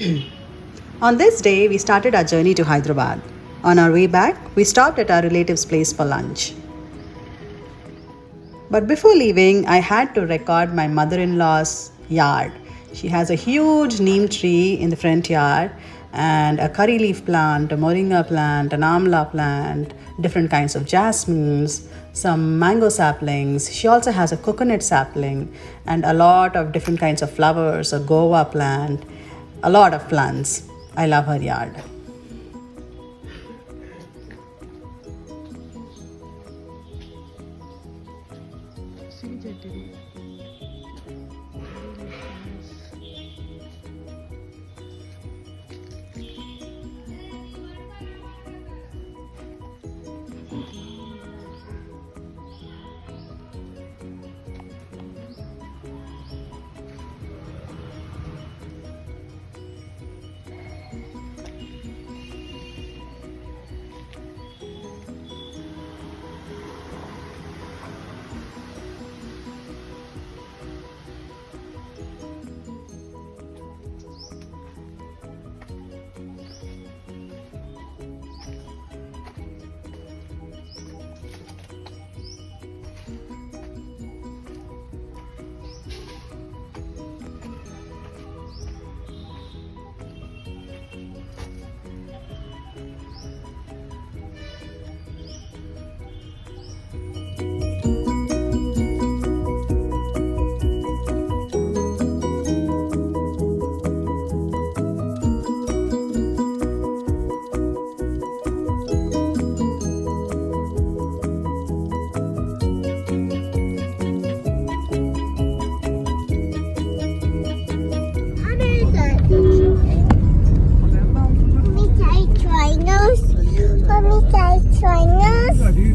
On this day, we started our journey to Hyderabad. On our way back, we stopped at our relative's place for lunch. But before leaving, I had to record my mother-in-law's yard. She has a huge neem tree in the front yard and a curry leaf plant, a moringa plant, an amla plant, different kinds of jasmines, some mango saplings. She also has a coconut sapling and a lot of different kinds of flowers, a guava plant, a lot of plants. I love her yard.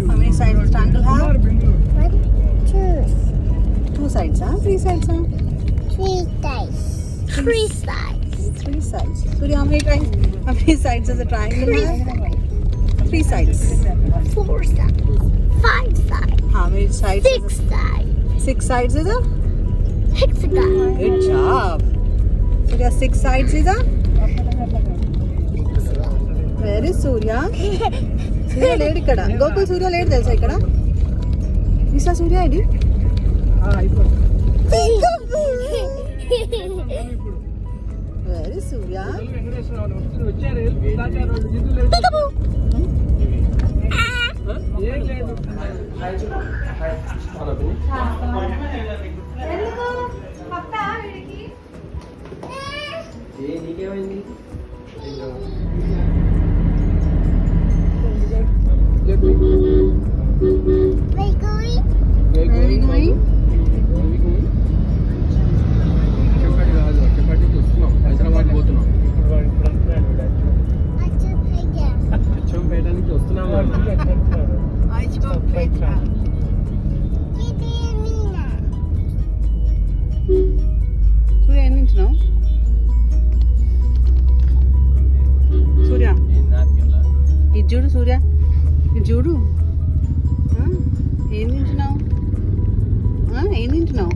How many sides will triangle have? 1, 2. 2 sides, huh? 3 sides, huh? 3 sides. 3 sides. 3 sides. Surya, how many sides does a triangle have? 3 sides. 4 sides. 5 sides. How many sides? 6 sides. 6 sides is a? Hexagon. Good job. Surya, 6 sides is a? Where is Surya? Surya లేడు ఇక్కడ. గోకుల్ సూర్య లేడు తెలుసా ఇక్కడ? MISA సూర్య ఇది? Where is Surya? Where are we going? Hyderabad పోతున్నాం. అచ్చంపేట నుంచి వస్తున్నాం. సూర్య ఏం తింటున్నావు? సూర్య ఇది చూడు సూర్య ఇది చూడు ఏం తింటున్నావు ఏం తింటున్నావు